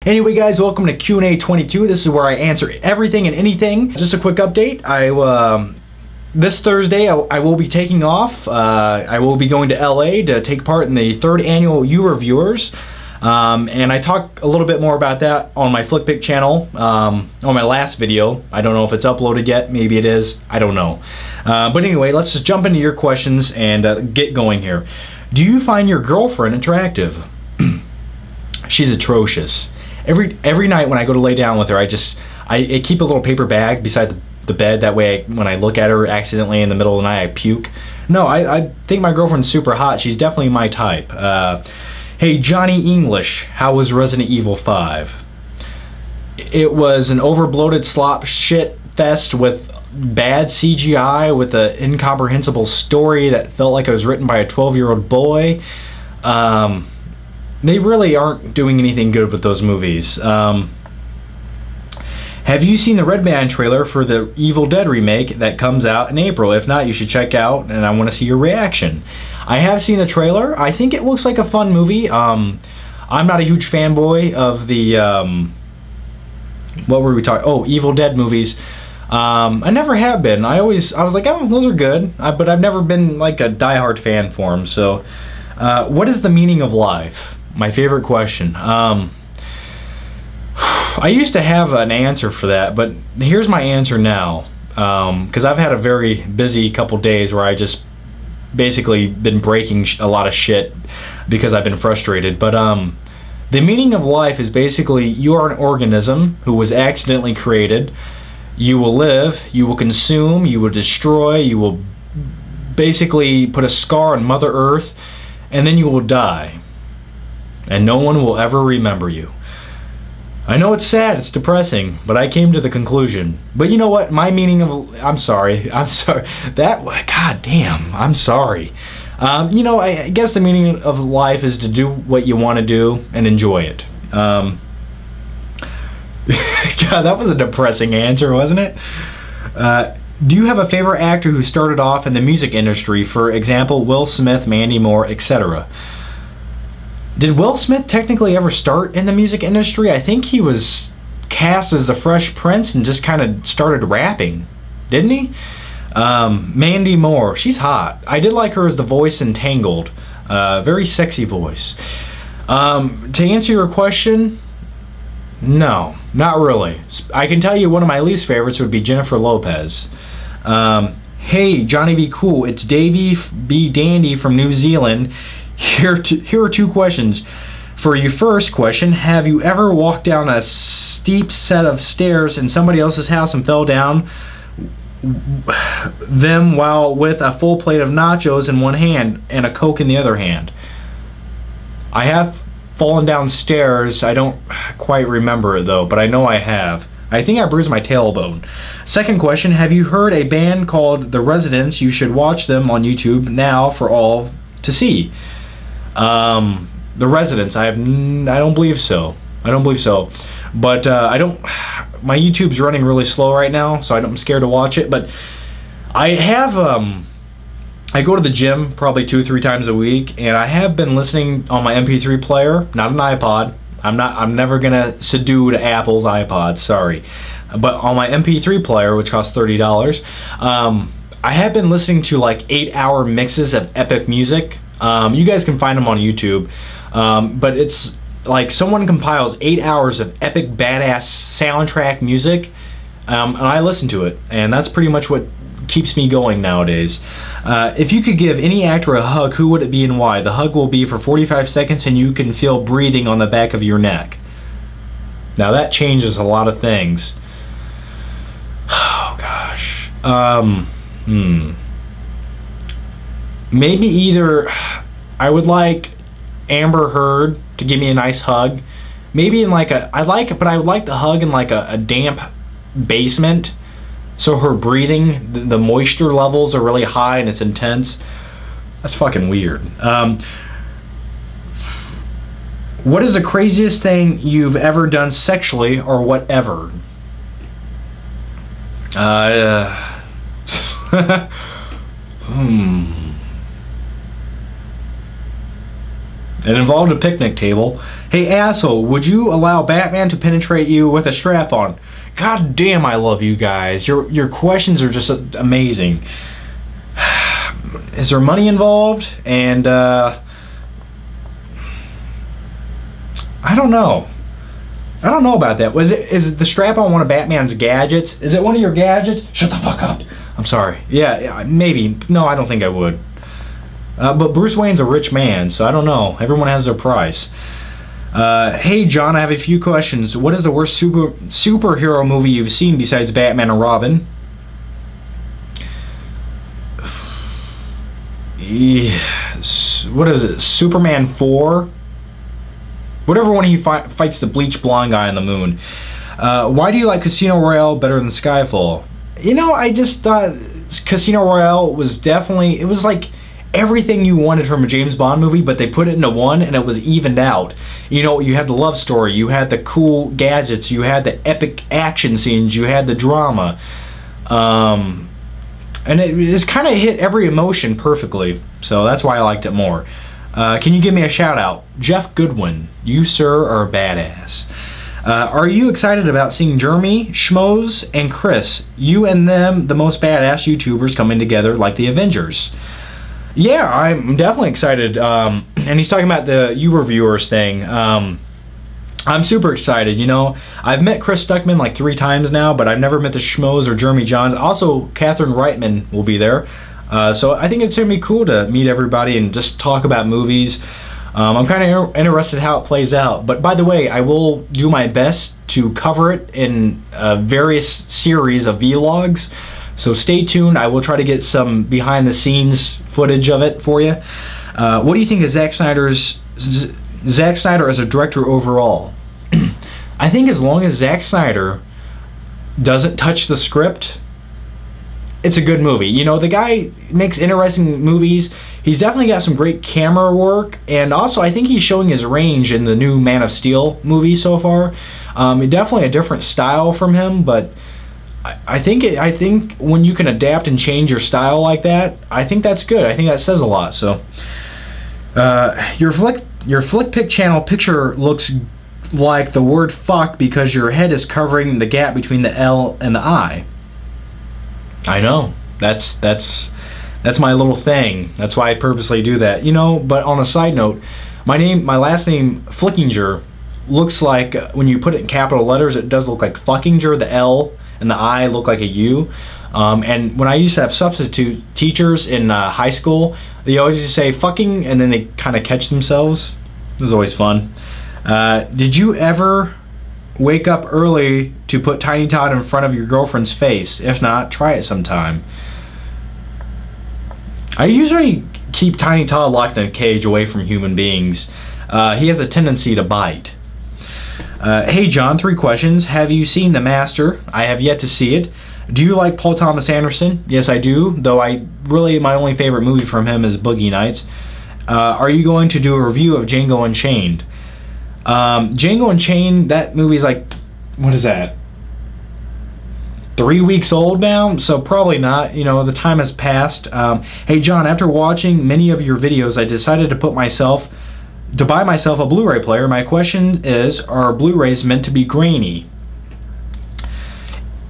Anyway guys, welcome to Q&A 22. This is where I answer everything and anything. Just a quick update. This Thursday I will be taking off. I will be going to LA to take part in the 3rd annual You Reviewers. And I talk a little bit more about that on my FlickPick channel on my last video. I don't know if it's uploaded yet. Maybe it is. I don't know. But anyway, let's just jump into your questions and get going here. Do you find your girlfriend attractive? She's atrocious. Every night when I go to lay down with her, I keep a little paper bag beside the bed. That way, when I look at her accidentally in the middle of the night, I puke. No, I think my girlfriend's super hot. She's definitely my type. Hey, Johnny English, how was Resident Evil 5? It was an overbloated slop shit fest with bad CGI, with an incomprehensible story that felt like it was written by a 12-year-old boy. They really aren't doing anything good with those movies. Have you seen the Red Band trailer for the Evil Dead remake that comes out in April? If not, you should check out, and I want to see your reaction. I have seen the trailer. I think it looks like a fun movie. I'm not a huge fanboy of the, what were we talking? Oh, Evil Dead movies. I never have been. I was like, oh, those are good. But I've never been like a diehard fan for them. So, what is the meaning of life? My favorite question. I used to have an answer for that, but here's my answer now. Because I've had a very busy couple days where I just basically been breaking a lot of shit because I've been frustrated. But the meaning of life is basically you are an organism who was accidentally created. You will live, you will consume, you will destroy, you will basically put a scar on Mother Earth, and then you will die. And no one will ever remember you. I know it's sad, it's depressing, but I came to the conclusion. But you know what? My meaning of... I'm sorry. That... God damn. I'm sorry. You know, I guess the meaning of life is to do what you want to do and enjoy it. God, that was a depressing answer, wasn't it? Do you have a favorite actor who started off in the music industry? For example, Will Smith, Mandy Moore, etc. Did Will Smith technically ever start in the music industry? I think he was cast as the Fresh Prince and just kind of started rapping, didn't he? Mandy Moore, she's hot. I did like her as the voice in Tangled. Very sexy voice. To answer your question, no, not really. I can tell you one of my least favorites would be Jennifer Lopez. Hey, Johnny Be Cool, it's Davey B. Dandy from New Zealand. Here are 2 questions. For your first question, have you ever walked down a steep set of stairs in somebody else's house and fell down them while with a full plate of nachos in one hand and a Coke in the other hand? I have fallen down stairs. I don't quite remember it though, but I know I have. I think I bruised my tailbone. Second question, have you heard a band called The Residents? You should watch them on YouTube now for all to see. The Residents, I don't believe so. I don't believe so. But my YouTube's running really slow right now, so I'm scared to watch it. But I have, I go to the gym probably 2-3 times a week, and I have been listening on my MP3 player, not an iPod. I'm never gonna subdue to Apple's iPod, sorry. But on my MP3 player, which costs $30, I have been listening to like 8-hour mixes of epic music. You guys can find them on YouTube, but it's like someone compiles 8 hours of epic badass soundtrack music, and I listen to it, and that's pretty much what keeps me going nowadays. If you could give any actor a hug, who would it be and why? The hug will be for 45 seconds and you can feel breathing on the back of your neck. Now that changes a lot of things. Oh gosh. Maybe either I would like Amber Heard to give me a nice hug. Maybe in like I would like the hug in like a damp basement, so her breathing, the moisture levels are really high and it's intense. That's fucking weird. What is the craziest thing you've ever done sexually or whatever? It involved a picnic table. Hey, asshole, would you allow Batman to penetrate you with a strap-on? God damn, I love you guys. Your questions are just amazing. Is there money involved? And, I don't know. I don't know about that. Is it the strap-on one of Batman's gadgets? Is it one of your gadgets? Shut the fuck up. I'm sorry. Yeah, maybe. No, I don't think I would. But Bruce Wayne's a rich man, so I don't know. Everyone has their price. Hey, John, I have a few questions. What is the worst superhero movie you've seen besides Batman and Robin? What is it? Superman 4? Whatever one he fights the bleach blonde guy on the moon. Why do you like Casino Royale better than Skyfall? You know, I just thought Casino Royale was definitely... It was like everything you wanted from a James Bond movie, but they put it into one and it was evened out. You know, you had the love story, you had the cool gadgets, you had the epic action scenes, you had the drama. And it just kind of hit every emotion perfectly. So that's why I liked it more. Can you give me a shout out? Jeff Goodwin, you sir are a badass. Are you excited about seeing Jeremy, Schmoes, and Chris? You and them, the most badass YouTubers coming together like the Avengers. Yeah, I'm definitely excited. And he's talking about the You Reviewers thing. I'm super excited, you know. I've met Chris Stuckman like 3 times now, but I've never met the Schmoes or Jeremy Johns. Also, Catherine Reitman will be there. So I think it's going to be cool to meet everybody and just talk about movies. I'm kind of interested how it plays out. But by the way, I will do my best to cover it in various series of vlogs. So stay tuned. I will try to get some behind the scenes footage of it for you. What do you think of Zack Snyder as a director overall? I think as long as Zack Snyder doesn't touch the script, it's a good movie. You know, the guy makes interesting movies. He's definitely got some great camera work, and also I think he's showing his range in the new Man of Steel movie so far. Definitely a different style from him, but I think when you can adapt and change your style like that, I think that's good. I think that says a lot. So, your flick pick channel picture looks like the word fuck because your head is covering the gap between the L and the I. I know. That's my little thing. That's why I purposely do that. You know, but on a side note, my last name Flickinger looks like, when you put it in capital letters, it does look like fuckinger. The L and the I look like a U. And when I used to have substitute teachers in high school, they always used to say fucking, and then they kind of catch themselves. It was always fun. Did you ever wake up early to put Tiny Todd in front of your girlfriend's face? If not, try it sometime. I usually keep Tiny Todd locked in a cage away from human beings. He has a tendency to bite. Hey John, 3 questions. Have you seen The Master? I have yet to see it. Do you like Paul Thomas Anderson? Yes, I do, though my only favorite movie from him is Boogie Nights. Are you going to do a review of Django Unchained? Django Unchained, that movie's like, what is that? 3 weeks old now, so probably not. You know, the time has passed. Hey John, after watching many of your videos, I decided to buy myself a Blu-ray player. My question is, are Blu-rays meant to be grainy?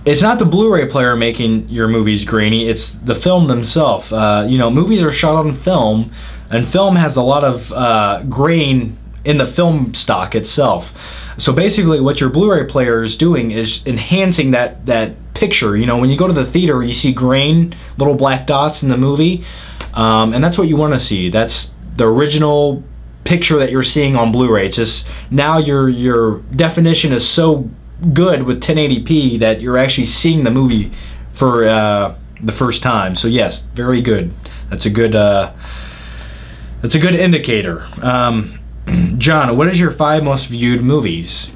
It's not the Blu-ray player making your movies grainy, it's the film themselves. You know, movies are shot on film, and film has a lot of grain in the film stock itself. So basically what your Blu-ray player is doing is enhancing that picture. You know, when you go to the theater, you see grain, little black dots in the movie, and that's what you want to see. That's the original picture that you're seeing on Blu-ray. It's just now your definition is so good with 1080p that you're actually seeing the movie for the first time. So yes, very good. That's a good indicator. John, what is your 5 most viewed movies?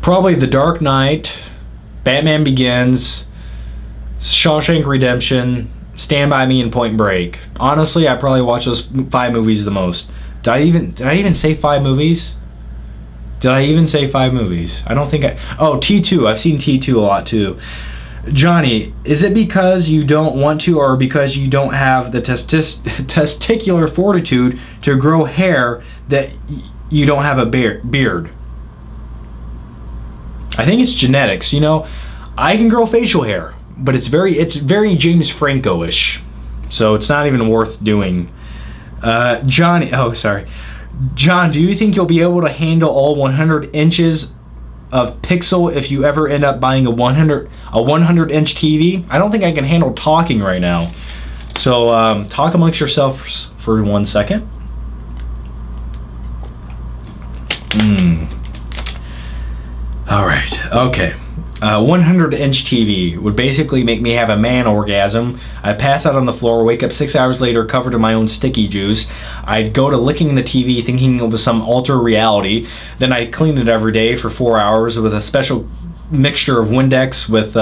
Probably The Dark Knight, Batman Begins, Shawshank Redemption, Stand By Me, and Point Break. Honestly, I probably watch those 5 movies the most. Did I even say 5 movies? Did I even say 5 movies? I don't think I... Oh, T2. I've seen T2 a lot too. Johnny, is it because you don't want to, or because you don't have the testicular fortitude to grow hair that you don't have a beard? I think it's genetics. You know, I can grow facial hair, but it's very James Franco-ish, so it's not even worth doing. Johnny, oh sorry, John, do you think you'll be able to handle all 100 inches of pixel if you ever end up buying a 100-inch TV? I don't think I can handle talking right now. So talk amongst yourselves for 1 second. All right, okay. 100-inch TV would basically make me have a man orgasm. I'd pass out on the floor, wake up 6 hours later covered in my own sticky juice. I'd go to licking the TV thinking it was some alter reality. Then I'd clean it every day for 4 hours with a special mixture of Windex with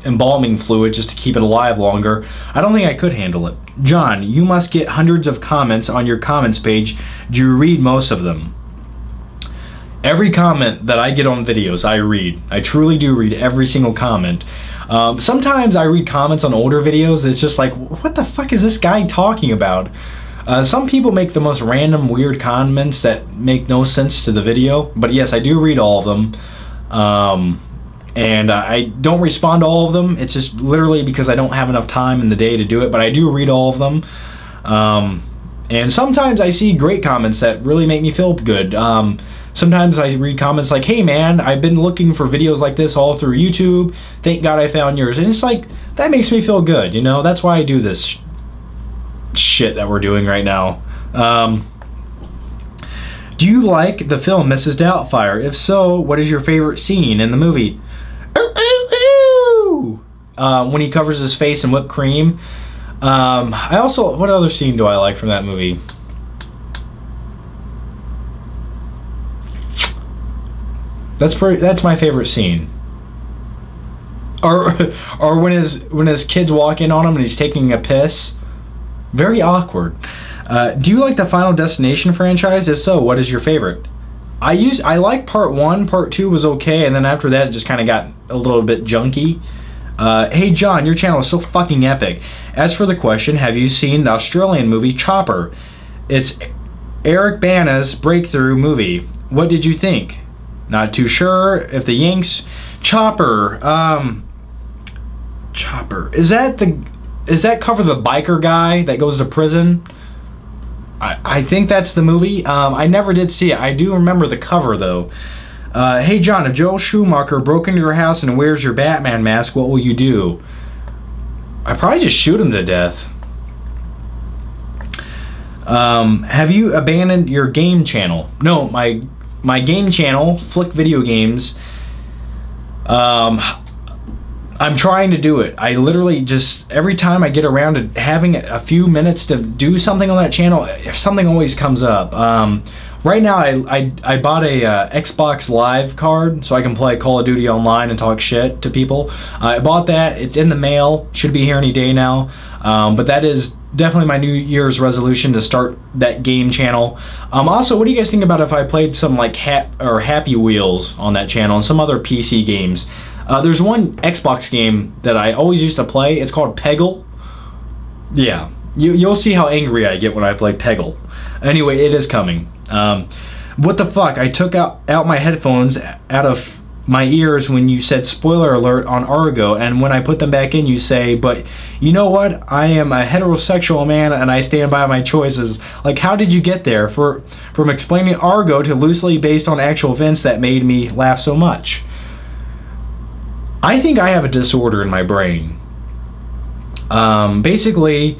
embalming fluid just to keep it alive longer. I don't think I could handle it. John, you must get hundreds of comments on your comments page. Do you read most of them? Every comment that I get on videos, I read. I truly do read every single comment. Sometimes I read comments on older videos. It's just like, what the fuck is this guy talking about? Some people make the most random, weird comments that make no sense to the video. But yes, I do read all of them. And I don't respond to all of them. It's just literally because I don't have enough time in the day to do it. But I do read all of them. And sometimes I see great comments that really make me feel good. Sometimes I read comments like, hey man, I've been looking for videos like this all through YouTube. Thank God I found yours. And it's like, that makes me feel good, you know? That's why I do this shit that we're doing right now. Do you like the film Mrs. Doubtfire? If so, what is your favorite scene in the movie? When he covers his face in whipped cream. I also, what other scene do I like from that movie? That's my favorite scene. Or when his kids walk in on him and he's taking a piss. Very awkward. Do you like the Final Destination franchise? If so, what is your favorite? I like part 1, part 2 was okay, and then after that it just kind of got a little bit junky. Hey John, your channel is so fucking epic. As for the question, have you seen the Australian movie Chopper? It's Eric Bana's breakthrough movie. What did you think? Not too sure if the Yanks. Chopper. Chopper. Is that cover the biker guy that goes to prison? I think that's the movie. I never did see it. I do remember the cover though. Hey John, if Joel Schumacher broke into your house and wears your Batman mask, what will you do? I'd probably just shoot him to death. Have you abandoned your game channel? No, my game channel, Flick Video Games, I'm trying to do it. I literally just, every time I get around to having a few minutes to do something on that channel, something always comes up. Right now I bought a Xbox Live card so I can play Call of Duty online and talk shit to people. I bought that. It's in the mail. Should be here any day now. But that is definitely my New Year's resolution, to start that game channel. Also, what do you guys think about if I played some like Happy Wheels on that channel and some other PC games? There's one Xbox game that I always used to play. It's called Peggle. Yeah, you'll see how angry I get when I play Peggle. Anyway, it is coming. What the fuck? I took out my headphones out of my ears when you said spoiler alert on Argo, and when I put them back in you say, but you know what? I am a heterosexual man and I stand by my choices. Like, how did you get there? From explaining Argo to loosely based on actual events that made me laugh so much. I think I have a disorder in my brain. Basically,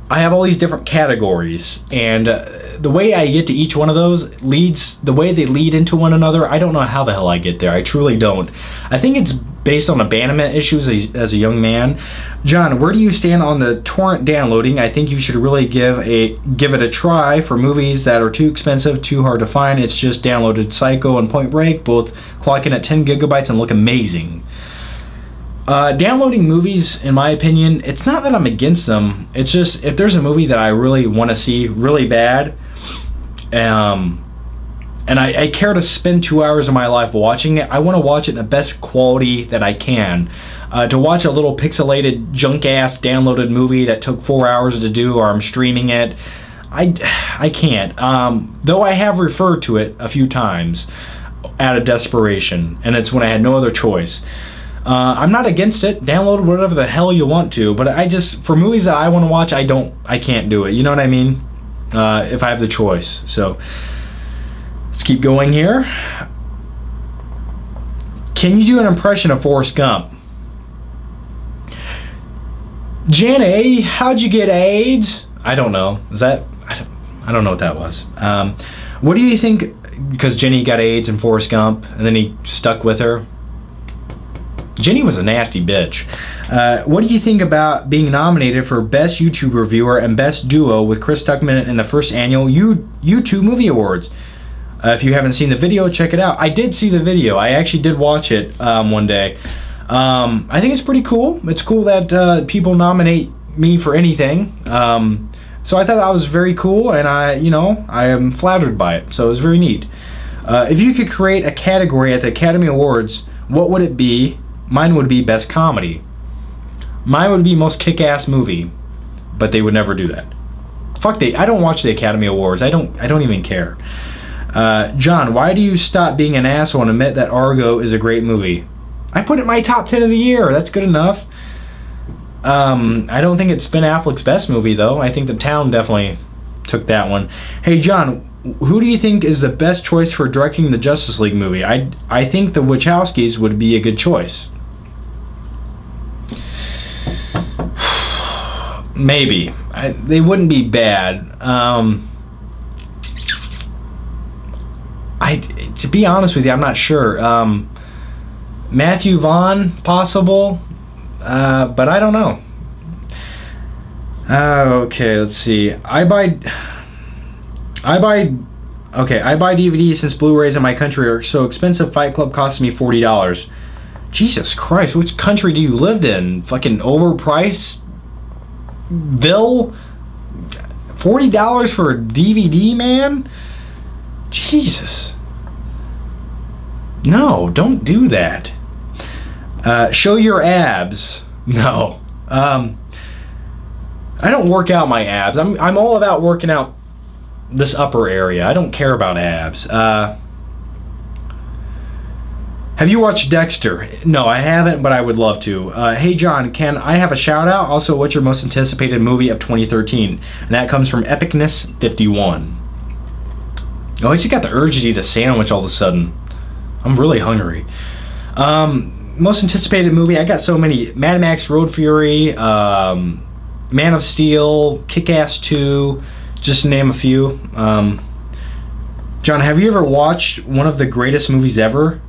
I have all these different categories, and the way I get to each one of those the way they lead into one another, I don't know how the hell I get there. I truly don't. I think it's based on abandonment issues as a young man. John, where do you stand on the torrent downloading? I think you should really give it a try for movies that are too expensive, too hard to find. It's just downloaded Psycho and Point Break, both clock in at 10 gigabytes and look amazing. Downloading movies, in my opinion, it's not that I'm against them. It's just, if there's a movie that I really want to see really bad, and and I care to spend 2 hours of my life watching it, I want to watch it in the best quality that I can. To watch a little pixelated junk-ass downloaded movie that took 4 hours to do, or I'm streaming it, I can't. Though I have referred to it a few times out of desperation, and it's when I had no other choice. I'm not against it. Download whatever the hell you want to, but I just, for movies that I want to watch, I can't do it. You know what I mean? If I have the choice. So let's keep going here. Can you do an impression of Forrest Gump? Jenny, how'd you get AIDS? I don't know. Is that? I don't know what that was. What do you think? Because Jenny got AIDS in Forrest Gump, and then he stuck with her. Jenny was a nasty bitch. What do you think about being nominated for Best YouTube Reviewer and Best Duo with Chris Tuckman in the first annual YouTube Movie Awards? If you haven't seen the video, check it out. I did see the video. I actually did watch it one day. I think it's pretty cool. It's cool that people nominate me for anything. So I thought that was very cool, and I am flattered by it. So it was very neat. If you could create a category at the Academy Awards, what would it be? Mine would be Best Comedy. Mine would be Most Kick-Ass Movie, but they would never do that. Fuck I don't watch the Academy Awards. I don't even care. John, why do you stop being an asshole and admit that Argo is a great movie? I put it in my top 10 of the year. That's good enough. I don't think it's Ben Affleck's best movie, though. I think The Town definitely took that one. Hey, John, who do you think is the best choice for directing the Justice League movie? I think the Wachowskis would be a good choice. Maybe. They wouldn't be bad. To be honest with you, I'm not sure. Matthew Vaughn, possible, but I don't know. Okay, let's see. I buy DVDs since Blu-rays in my country are so expensive. Fight Club costs me $40. Jesus Christ, which country do you live in? Fucking overpriced Ville? $40 for a DVD, man? Jesus. No, don't do that. Show your abs. No. I don't work out my abs. I'm all about working out this upper area. I don't care about abs. Have you watched Dexter? No, I haven't, but I would love to. Hey John, can I have a shout out? Also, what's your most anticipated movie of 2013? And that comes from Epicness51. Oh, I just got the urge to eat a sandwich all of a sudden. I'm really hungry. Most anticipated movie, I got so many. Mad Max Road Fury, Man of Steel, Kick-Ass 2, just to name a few. John, have you ever watched one of the greatest movies ever?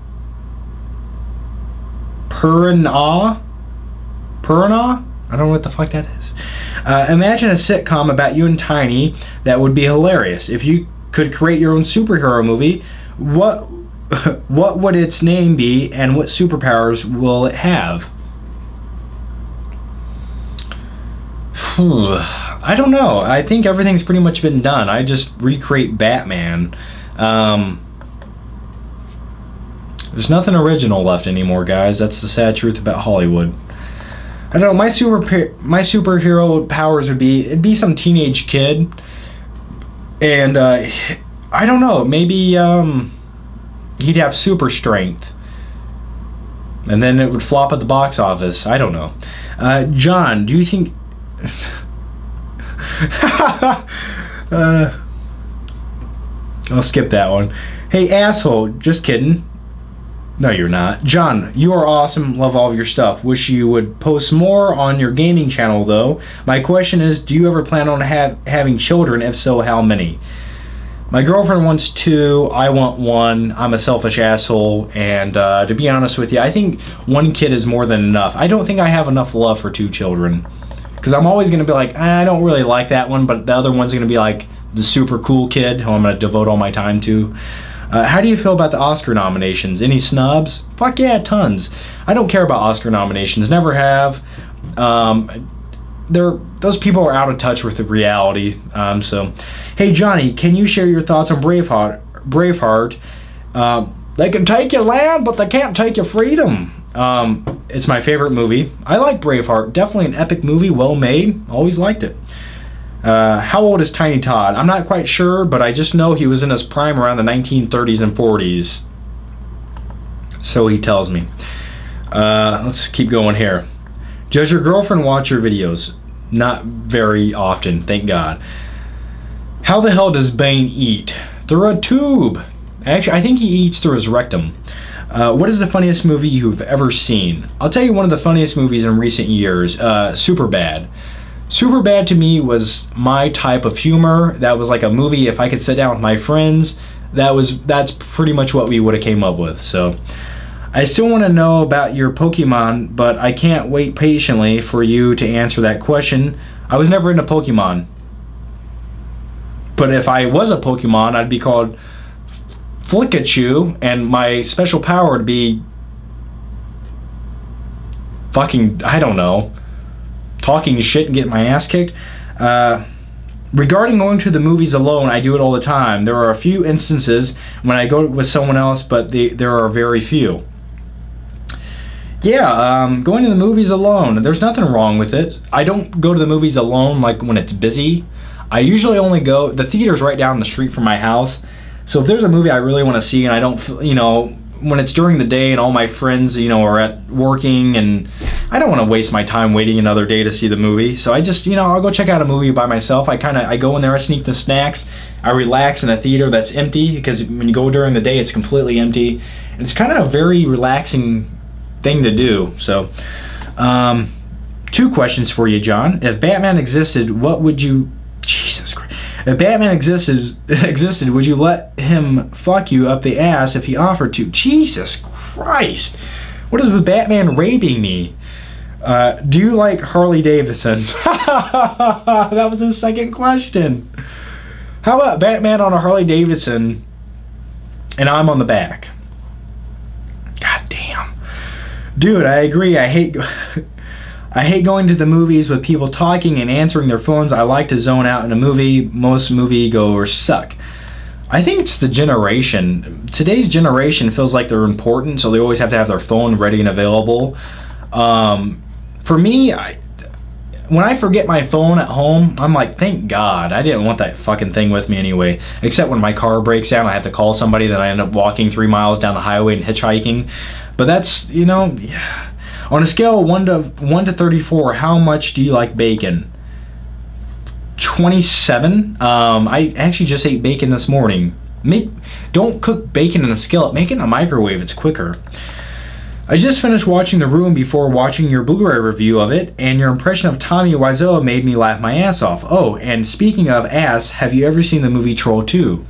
Piranha? I don't know what the fuck that is. Imagine a sitcom about you and Tiny that would be hilarious. If you could create your own superhero movie, what would its name be, and what superpowers will it have? I don't know. I think everything's pretty much been done. I just recreate Batman. There's nothing original left anymore, guys. That's the sad truth about Hollywood. I don't know. My superhero powers would be, it'd be some teenage kid, and I don't know. Maybe he'd have super strength, and then it would flop at the box office. I don't know. John, do you think? I'll skip that one. Hey asshole, just kidding. No, you're not. John, you are awesome. Love all of your stuff. Wish you would post more on your gaming channel, though. My question is, do you ever plan on having children? If so, how many? My girlfriend wants 2. I want 1. I'm a selfish asshole. And to be honest with you, I think 1 kid is more than enough. I don't think I have enough love for 2 children. Because I'm always going to be like, I don't really like that one, but the other one's going to be like the super cool kid who I'm going to devote all my time to. How do you feel about the Oscar nominations? Any snubs? Fuck yeah, tons. I don't care about Oscar nominations. Never have. Those people are out of touch with the reality. So, hey Johnny, can you share your thoughts on Braveheart? Braveheart. They can take your land, but they can't take your freedom. It's my favorite movie. I like Braveheart. Definitely an epic movie, well made. Always liked it. How old is Tiny Todd? I'm not quite sure, but I just know he was in his prime around the 1930s and 40s. So he tells me. Let's keep going here. Does your girlfriend watch your videos? Not very often, thank God. How the hell does Bane eat? Through a tube. Actually, I think he eats through his rectum. What is the funniest movie you've ever seen? I'll tell you one of the funniest movies in recent years. Superbad. Superbad to me was my type of humor. That was like a movie, if I could sit down with my friends, that's pretty much what we would have came up with. So I still want to know about your Pokemon, but I can't wait patiently for you to answer that question. I was never into Pokemon. But if I was a Pokemon, I'd be called Flickachu, and my special power would be fucking, I don't know, talking shit and getting my ass kicked. Regarding going to the movies alone, I do it all the time. There are a few instances when I go with someone else, but there are very few. Yeah, going to the movies alone, there's nothing wrong with it. I don't go to the movies alone like when it's busy. I usually only go, the theater's right down the street from my house. So if there's a movie I really want to see and I don't, you know, when it's during the day and all my friends, you know, are at working, and I don't want to waste my time waiting another day to see the movie. So I just, you know, I'll go check out a movie by myself. I go in there, I sneak the snacks, I relax in a theater that's empty, because when you go during the day, it's completely empty. And it's kind of a very relaxing thing to do. So, 2 questions for you, John. If Batman existed, what would you... Jesus Christ. If Batman existed, would you let him fuck you up the ass if he offered to? Jesus Christ. What is with Batman raping me? Do you like Harley Davidson? That was the second question. How about Batman on a Harley Davidson and I'm on the back? God damn. Dude, I agree. I hate going to the movies with people talking and answering their phones. I like to zone out in a movie. Most moviegoers suck. I think it's the generation. Today's generation feels like they're important, so they always have to have their phone ready and available. For me, when I forget my phone at home, I'm like, thank God. I didn't want that fucking thing with me anyway. Except when my car breaks down, I have to call somebody, then I end up walking 3 miles down the highway and hitchhiking. But that's, you know... Yeah. On a scale of 1 to 34, how much do you like bacon? 27. I actually just ate bacon this morning. Don't cook bacon in a skillet. Make it in the microwave. It's quicker. I just finished watching The Room before watching your Blu-ray review of it, and your impression of Tommy Wiseau made me laugh my ass off. Oh, and speaking of ass, have you ever seen the movie Troll 2?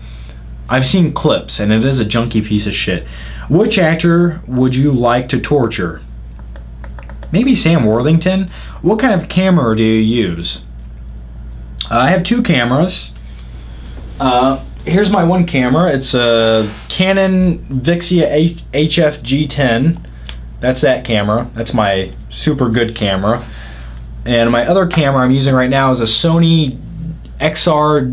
I've seen clips, and it is a junky piece of shit. Which actor would you like to torture? Maybe Sam Worthington. What kind of camera do you use? I have 2 cameras. Here's my one camera. It's a Canon Vixia HF G10. That's that camera. That's my super good camera. And my other camera I'm using right now is a Sony XR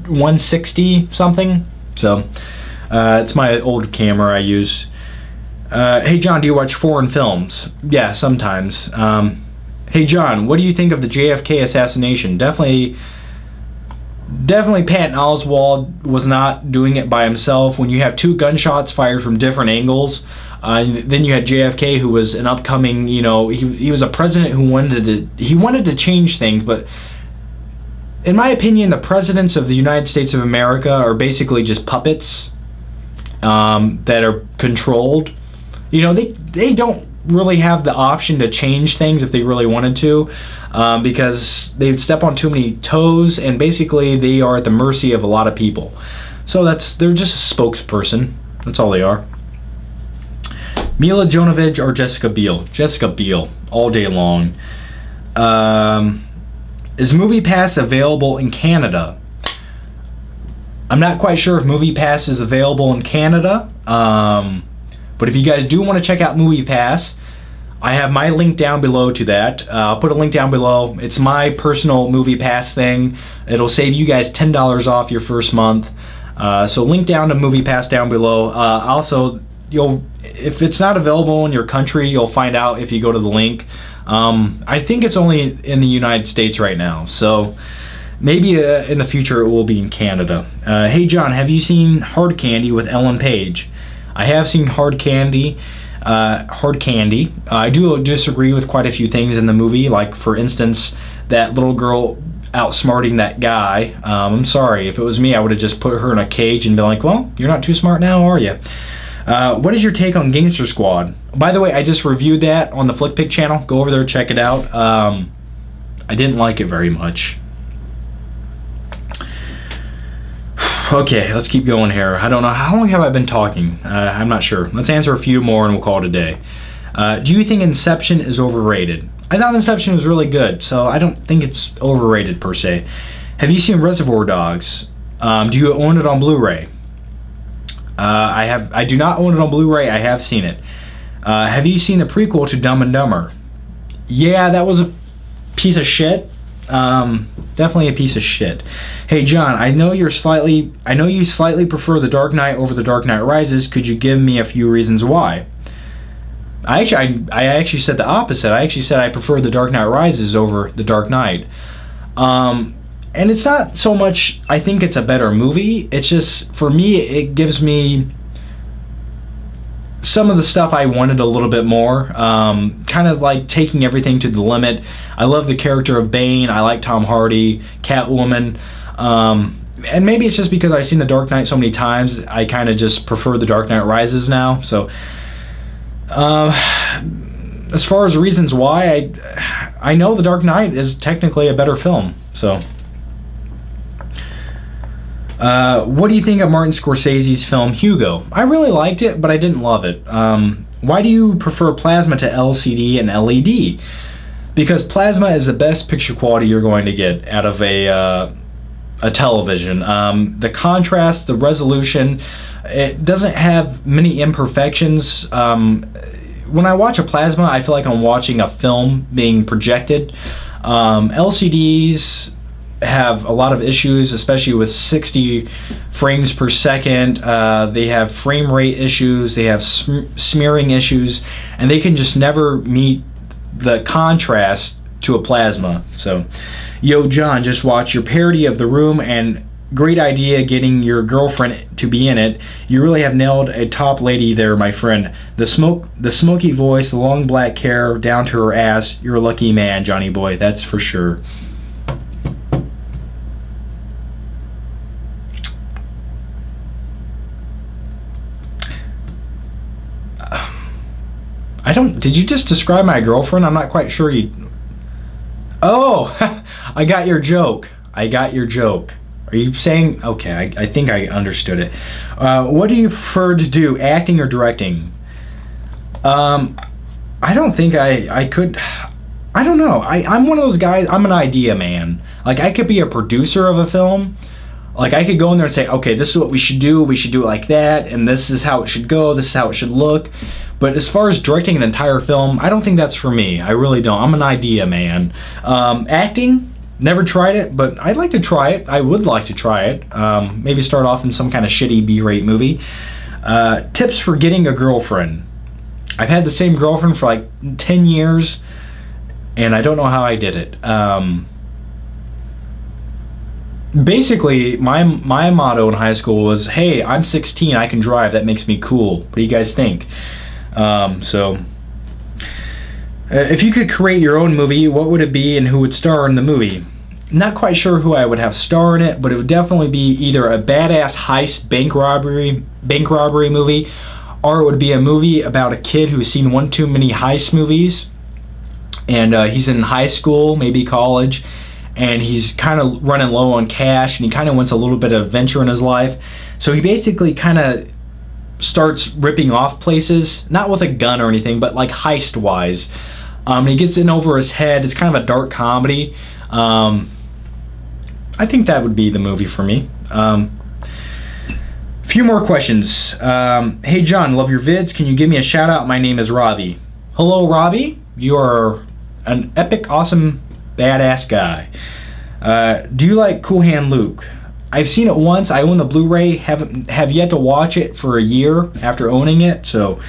160 something. So it's my old camera I use. Hey John, do you watch foreign films? Yeah, sometimes. Hey John, what do you think of the JFK assassination? Definitely Patton Oswalt was not doing it by himself. When you have 2 gunshots fired from different angles, and then you had JFK, who was an upcoming, you know, he was a president who wanted to change things, but in my opinion, the presidents of the United States of America are basically just puppets that are controlled. You know, they don't really have the option to change things if they really wanted to, because they would step on too many toes, and basically they are at the mercy of a lot of people. So they're just a spokesperson. That's all they are. Mila Jovovich or Jessica Biel? Jessica Biel, all day long. Is MoviePass available in Canada? I'm not quite sure if MoviePass is available in Canada. But if you guys do want to check out MoviePass, I have my link down below to that. I'll put a link down below. It's my personal MoviePass thing. It'll save you guys $10 off your first month. So link down to MoviePass down below. Also, if it's not available in your country, you'll find out if you go to the link. I think it's only in the United States right now, so maybe in the future it will be in Canada. Hey John, have you seen Hard Candy with Ellen Page? I have seen Hard Candy. I do disagree with quite a few things in the movie, like for instance, that little girl outsmarting that guy. I'm sorry, if it was me, I would have just put her in a cage and been like, well, you're not too smart now, are you? What is your take on Gangster Squad? By the way, I just reviewed that on the FlickPick channel. Go over there, check it out. I didn't like it very much. Okay, let's keep going here. I don't know, how long have I been talking? I'm not sure. Let's answer a few more and we'll call it a day. Do you think Inception is overrated? I thought Inception was really good, so I don't think it's overrated per se. Have you seen Reservoir Dogs? Do you own it on Blu-ray? I do not own it on Blu-ray. I have seen it. Have you seen the prequel to Dumb and Dumber? Yeah, that was a piece of shit. Definitely a piece of shit. Hey John, I know you slightly prefer The Dark Knight over The Dark Knight Rises. Could you give me a few reasons why? I actually said the opposite. I actually said I prefer The Dark Knight Rises over The Dark Knight. And it's not so much I think it's a better movie. It's just, for me, it gives me some of the stuff I wanted a little bit more. Kind of like taking everything to the limit. I love the character of Bane. I like Tom Hardy, Catwoman. And maybe it's just because I've seen The Dark Knight so many times, I kind of just prefer The Dark Knight Rises now. So, as far as reasons why, I know The Dark Knight is technically a better film. So, what do you think of Martin Scorsese's film Hugo? I really liked it, but I didn't love it. Why do you prefer plasma to LCD and LED? Because plasma is the best picture quality you're going to get out of a television. The contrast, the resolution, it doesn't have many imperfections. When I watch a plasma, I feel like I'm watching a film being projected. LCDs have a lot of issues, especially with 60 frames per second. They have frame rate issues, they have smearing issues, and they can just never meet the contrast to a plasma. So, yo John, just watch your parody of The Room, and great idea getting your girlfriend to be in it. You really have nailed a top lady there, my friend. The smoky voice, the long black hair down to her ass. You're a lucky man, Johnny boy, that's for sure. Did you just describe my girlfriend? I'm not quite sure you... Oh, I got your joke. I got your joke. Are you saying... Okay, I think I understood it. What do you prefer to do, acting or directing? I don't think I could... I don't know. I'm one of those guys, I'm an idea man. Like, I could be a producer of a film. Like, I could go in there and say, okay, this is what we should do it like that, and this is how it should go, this is how it should look. But as far as directing an entire film, I don't think that's for me. I really don't. I'm an idea man. Acting, never tried it, but I'd like to try it. I would like to try it. Maybe start off in some kind of shitty B-rate movie. Tips for getting a girlfriend. I've had the same girlfriend for like 10 years, and I don't know how I did it. Basically, my motto in high school was, hey, I'm 16, I can drive, that makes me cool. What do you guys think? If you could create your own movie, what would it be and who would star in the movie? Not quite sure who I would have star in it, but it would definitely be either a badass heist bank robbery movie, or it would be a movie about a kid who's seen one too many heist movies, and he's in high school, maybe college, and he's kind of running low on cash, and he kind of wants a little bit of adventure in his life. So he basically kind of starts ripping off places, not with a gun or anything, but like heist-wise. He gets in over his head. It's kind of a dark comedy. I think that would be the movie for me. Few more questions. Hey John, love your vids. Can you give me a shout out? My name is Robbie. Hello Robbie. You are an epic, awesome, badass guy. Do you like Cool Hand Luke? I've seen it once. I own the Blu-ray, have yet to watch it for a year after owning it. So,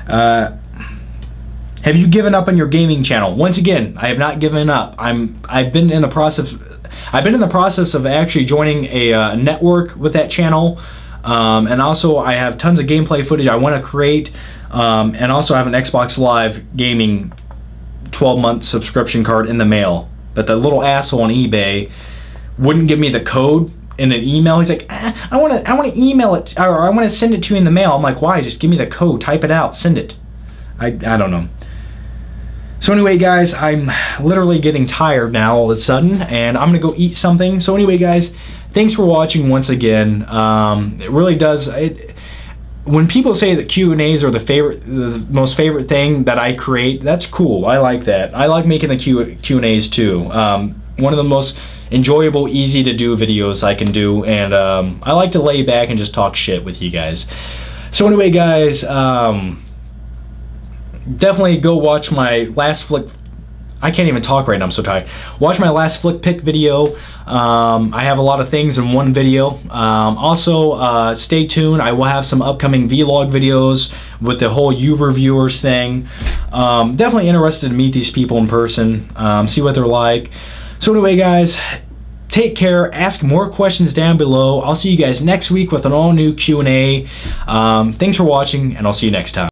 have you given up on your gaming channel? Once again, I have not given up. I've been in the process of actually joining a network with that channel, and also I have tons of gameplay footage I want to create, and also I have an Xbox Live gaming 12-month subscription card in the mail. But the little asshole on eBay wouldn't give me the code in an email. He's like, I want to email it, or I want to send it to you in the mail. I'm like, why? Just give me the code, type it out, send it. I don't know. So anyway, guys, I'm literally getting tired now all of a sudden, and I'm gonna go eat something. So anyway, guys, thanks for watching once again. It really does. When people say that Q&As are the most favorite thing that I create, that's cool. I like that. I like making the Q&As too. One of the most enjoyable, easy to do videos I can do, and I like to lay back and just talk shit with you guys. So anyway, guys. Definitely go watch my last flick. I can't even talk right now, I'm so tired. Watch my last flick pick video. I have a lot of things in one video. Also, stay tuned. I will have some upcoming vlog videos with the whole you reviewers thing. Definitely interested to meet these people in person, see what they're like. So anyway, guys, take care. Ask more questions down below. I'll see you guys next week with an all-new Q&A. Thanks for watching, and I'll see you next time.